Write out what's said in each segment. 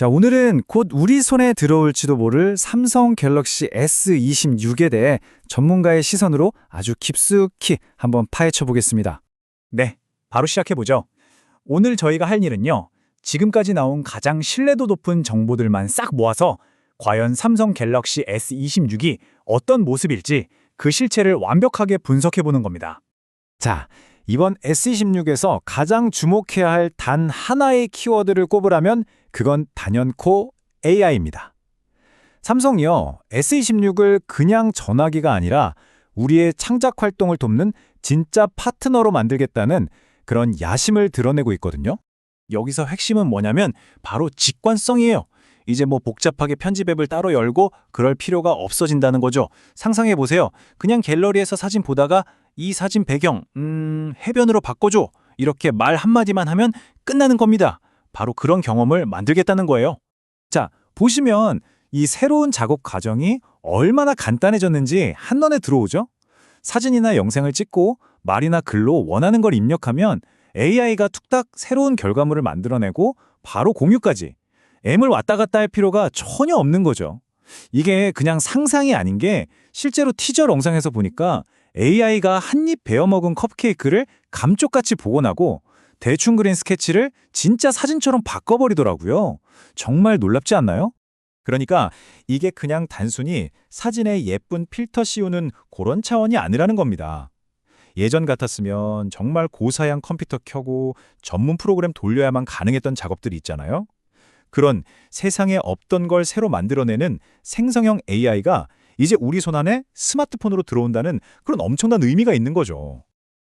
자, 오늘은 곧 우리 손에 들어올지도 모를 삼성 갤럭시 S26에 대해 전문가의 시선으로 아주 깊숙이 한번 파헤쳐 보겠습니다. 네, 바로 시작해보죠. 오늘 저희가 할 일은요, 지금까지 나온 가장 신뢰도 높은 정보들만 싹 모아서 과연 삼성 갤럭시 S26이 어떤 모습일지 그 실체를 완벽하게 분석해보는 겁니다. 자, 이번 S26에서 가장 주목해야 할 단 하나의 키워드를 꼽으라면 그건 단연코 AI입니다. 삼성이요, S26을 그냥 전화기가 아니라 우리의 창작 활동을 돕는 진짜 파트너로 만들겠다는 그런 야심을 드러내고 있거든요. 여기서 핵심은 뭐냐면 바로 직관성이에요. 이제 뭐 복잡하게 편집 앱을 따로 열고 그럴 필요가 없어진다는 거죠. 상상해보세요. 그냥 갤러리에서 사진 보다가 이 사진 배경, 해변으로 바꿔줘. 이렇게 말 한마디만 하면 끝나는 겁니다. 바로 그런 경험을 만들겠다는 거예요. 자, 보시면 이 새로운 작업 과정이 얼마나 간단해졌는지 한눈에 들어오죠? 사진이나 영상을 찍고 말이나 글로 원하는 걸 입력하면 AI가 툭딱 새로운 결과물을 만들어내고 바로 공유까지. M을 왔다 갔다 할 필요가 전혀 없는 거죠. 이게 그냥 상상이 아닌 게 실제로 티저 영상에서 보니까 AI가 한 입 베어먹은 컵케이크를 감쪽같이 복원하고 대충 그린 스케치를 진짜 사진처럼 바꿔버리더라고요. 정말 놀랍지 않나요? 그러니까 이게 그냥 단순히 사진에 예쁜 필터 씌우는 그런 차원이 아니라는 겁니다. 예전 같았으면 정말 고사양 컴퓨터 켜고 전문 프로그램 돌려야만 가능했던 작업들이 있잖아요. 그런 세상에 없던 걸 새로 만들어내는 생성형 AI가 이제 우리 손안에 스마트폰으로 들어온다는 그런 엄청난 의미가 있는 거죠.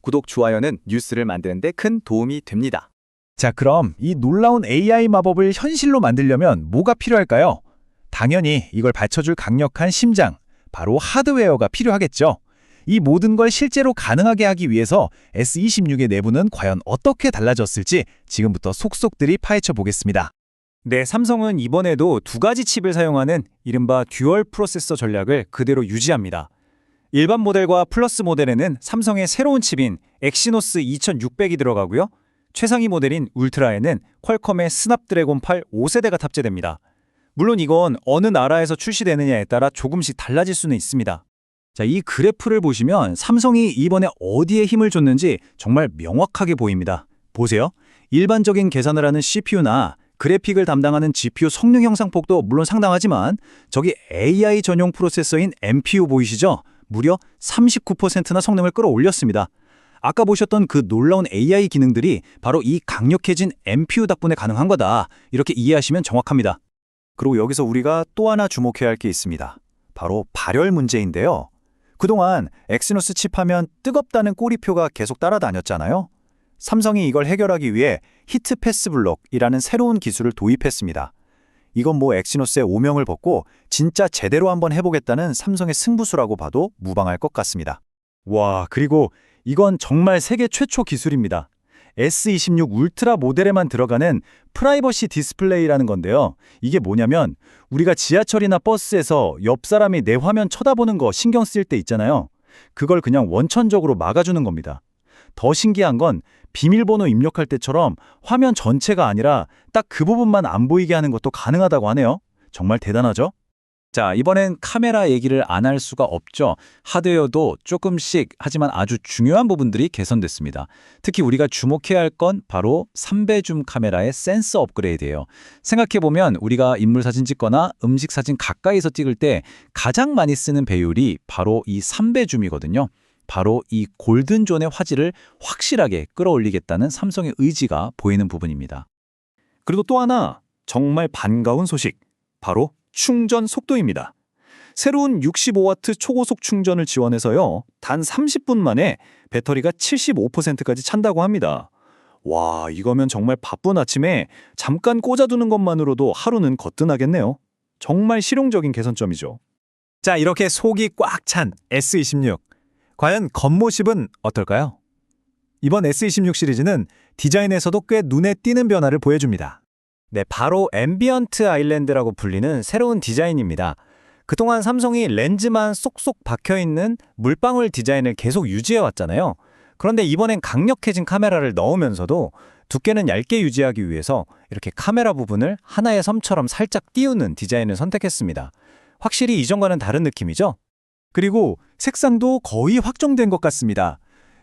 구독, 좋아요는 뉴스를 만드는 데 큰 도움이 됩니다. 자, 그럼 이 놀라운 AI 마법을 현실로 만들려면 뭐가 필요할까요? 당연히 이걸 받쳐줄 강력한 심장, 바로 하드웨어가 필요하겠죠. 이 모든 걸 실제로 가능하게 하기 위해서 S26의 내부는 과연 어떻게 달라졌을지 지금부터 속속들이 파헤쳐 보겠습니다. 네, 삼성은 이번에도 두 가지 칩을 사용하는 이른바 듀얼 프로세서 전략을 그대로 유지합니다. 일반 모델과 플러스 모델에는 삼성의 새로운 칩인 엑시노스 2600이 들어가고요. 최상위 모델인 울트라에는 퀄컴의 스냅드래곤 8 5세대가 탑재됩니다. 물론 이건 어느 나라에서 출시되느냐에 따라 조금씩 달라질 수는 있습니다. 자, 이 그래프를 보시면 삼성이 이번에 어디에 힘을 줬는지 정말 명확하게 보입니다. 보세요. 일반적인 계산을 하는 CPU나 그래픽을 담당하는 GPU 성능 향상폭도 물론 상당하지만 저기 AI 전용 프로세서인 NPU 보이시죠? 무려 39%나 성능을 끌어올렸습니다. 아까 보셨던 그 놀라운 AI 기능들이 바로 이 강력해진 NPU 덕분에 가능한 거다. 이렇게 이해하시면 정확합니다. 그리고 여기서 우리가 또 하나 주목해야 할 게 있습니다. 바로 발열 문제인데요. 그동안 엑시노스 칩하면 뜨겁다는 꼬리표가 계속 따라다녔잖아요. 삼성이 이걸 해결하기 위해 히트 패스 블록이라는 새로운 기술을 도입했습니다. 이건 뭐 엑시노스의 오명을 벗고 진짜 제대로 한번 해보겠다는 삼성의 승부수라고 봐도 무방할 것 같습니다. 와, 그리고 이건 정말 세계 최초 기술입니다. S26 울트라 모델에만 들어가는 프라이버시 디스플레이라는 건데요. 이게 뭐냐면 우리가 지하철이나 버스에서 옆 사람이 내 화면 쳐다보는 거 신경 쓸 때 있잖아요. 그걸 그냥 원천적으로 막아주는 겁니다. 더 신기한 건 비밀번호 입력할 때처럼 화면 전체가 아니라 딱 그 부분만 안 보이게 하는 것도 가능하다고 하네요. 정말 대단하죠? 자, 이번엔 카메라 얘기를 안 할 수가 없죠. 하드웨어도 조금씩 하지만 아주 중요한 부분들이 개선됐습니다. 특히 우리가 주목해야 할 건 바로 3배 줌 카메라의 센서 업그레이드예요. 생각해보면 우리가 인물 사진 찍거나 음식 사진 가까이서 찍을 때 가장 많이 쓰는 배율이 바로 이 3배 줌이거든요. 바로 이 골든존의 화질을 확실하게 끌어올리겠다는 삼성의 의지가 보이는 부분입니다. 그리고 또 하나 정말 반가운 소식, 바로 충전 속도입니다. 새로운 65W 초고속 충전을 지원해서요, 단 30분 만에 배터리가 75%까지 찬다고 합니다. 와, 이거면 정말 바쁜 아침에 잠깐 꽂아두는 것만으로도 하루는 거뜬하겠네요. 정말 실용적인 개선점이죠. 자, 이렇게 속이 꽉 찬 S26. 과연 겉모습은 어떨까요? 이번 S26 시리즈는 디자인에서도 꽤 눈에 띄는 변화를 보여줍니다. 네, 바로 앰비언트 아일랜드라고 불리는 새로운 디자인입니다. 그동안 삼성이 렌즈만 쏙쏙 박혀있는 물방울 디자인을 계속 유지해왔잖아요. 그런데 이번엔 강력해진 카메라를 넣으면서도 두께는 얇게 유지하기 위해서 이렇게 카메라 부분을 하나의 섬처럼 살짝 띄우는 디자인을 선택했습니다. 확실히 이전과는 다른 느낌이죠? 그리고 색상도 거의 확정된 것 같습니다.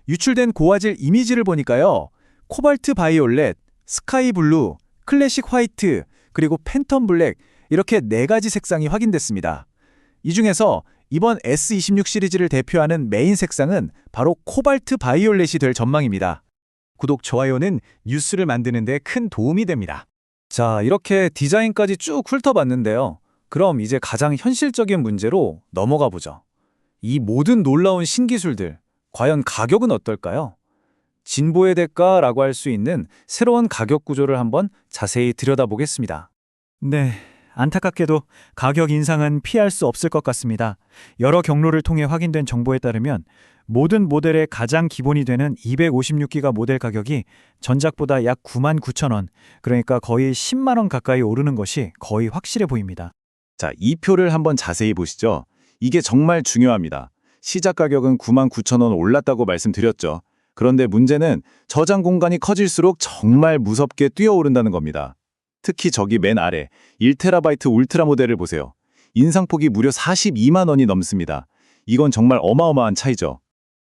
유출된 고화질 이미지를 보니까요. 코발트 바이올렛, 스카이 블루, 클래식 화이트, 그리고 팬텀 블랙 이렇게 4가지 색상이 확인됐습니다. 이 중에서 이번 S26 시리즈를 대표하는 메인 색상은 바로 코발트 바이올렛이 될 전망입니다. 구독, 좋아요는 뉴스를 만드는 데 큰 도움이 됩니다. 자, 이렇게 디자인까지 쭉 훑어봤는데요. 그럼 이제 가장 현실적인 문제로 넘어가 보죠. 이 모든 놀라운 신기술들, 과연 가격은 어떨까요? 진보의 대가라고 할 수 있는 새로운 가격 구조를 한번 자세히 들여다보겠습니다. 네, 안타깝게도 가격 인상은 피할 수 없을 것 같습니다. 여러 경로를 통해 확인된 정보에 따르면 모든 모델의 가장 기본이 되는 256기가 모델 가격이 전작보다 약 99,000원, 그러니까 거의 10만 원 가까이 오르는 것이 거의 확실해 보입니다. 자, 이 표를 한번 자세히 보시죠. 이게 정말 중요합니다. 시작 가격은 99,000원 올랐다고 말씀드렸죠. 그런데 문제는 저장 공간이 커질수록 정말 무섭게 뛰어오른다는 겁니다. 특히 저기 맨 아래 1TB 울트라 모델을 보세요. 인상폭이 무려 42만 원이 넘습니다. 이건 정말 어마어마한 차이죠.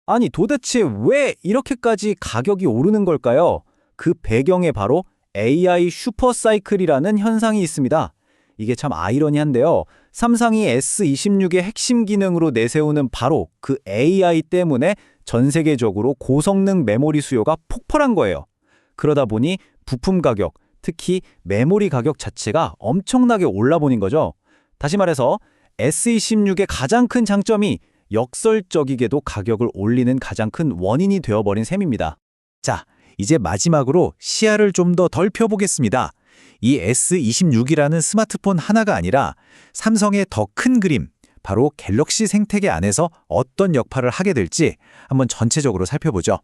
아니, 도대체 왜 이렇게까지 가격이 오르는 걸까요? 그 배경에 바로 AI 슈퍼사이클이라는 현상이 있습니다. 이게 참 아이러니한데요. 삼성이 S26의 핵심 기능으로 내세우는 바로 그 AI 때문에 전 세계적으로 고성능 메모리 수요가 폭발한 거예요. 그러다 보니 부품 가격, 특히 메모리 가격 자체가 엄청나게 올라버린 거죠. 다시 말해서 S26의 가장 큰 장점이 역설적이게도 가격을 올리는 가장 큰 원인이 되어버린 셈입니다. 자, 이제 마지막으로 시야를 좀 더 펴보겠습니다. 이 S26이라는 스마트폰 하나가 아니라 삼성의 더 큰 그림, 바로 갤럭시 생태계 안에서 어떤 역할을 하게 될지 한번 전체적으로 살펴보죠.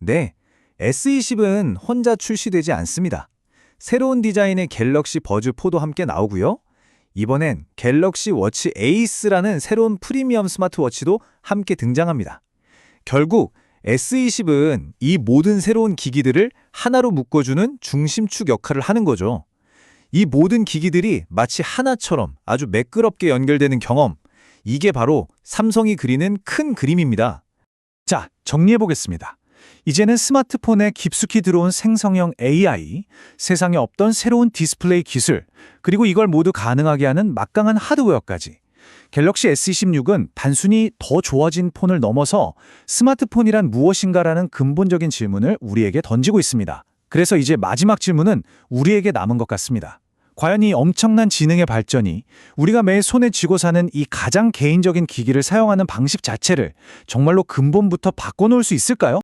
네, S20은 혼자 출시되지 않습니다. 새로운 디자인의 갤럭시 버즈 4도 함께 나오고요. 이번엔 갤럭시 워치 에이스라는 새로운 프리미엄 스마트워치도 함께 등장합니다. 결국 S20은 이 모든 새로운 기기들을 하나로 묶어주는 중심축 역할을 하는 거죠. 이 모든 기기들이 마치 하나처럼 아주 매끄럽게 연결되는 경험, 이게 바로 삼성이 그리는 큰 그림입니다. 자, 정리해보겠습니다. 이제는 스마트폰에 깊숙이 들어온 생성형 AI, 세상에 없던 새로운 디스플레이 기술, 그리고 이걸 모두 가능하게 하는 막강한 하드웨어까지. 갤럭시 S26은 단순히 더 좋아진 폰을 넘어서 스마트폰이란 무엇인가라는 근본적인 질문을 우리에게 던지고 있습니다. 그래서 이제 마지막 질문은 우리에게 남은 것 같습니다. 과연 이 엄청난 지능의 발전이 우리가 매일 손에 쥐고 사는 이 가장 개인적인 기기를 사용하는 방식 자체를 정말로 근본부터 바꿔놓을 수 있을까요?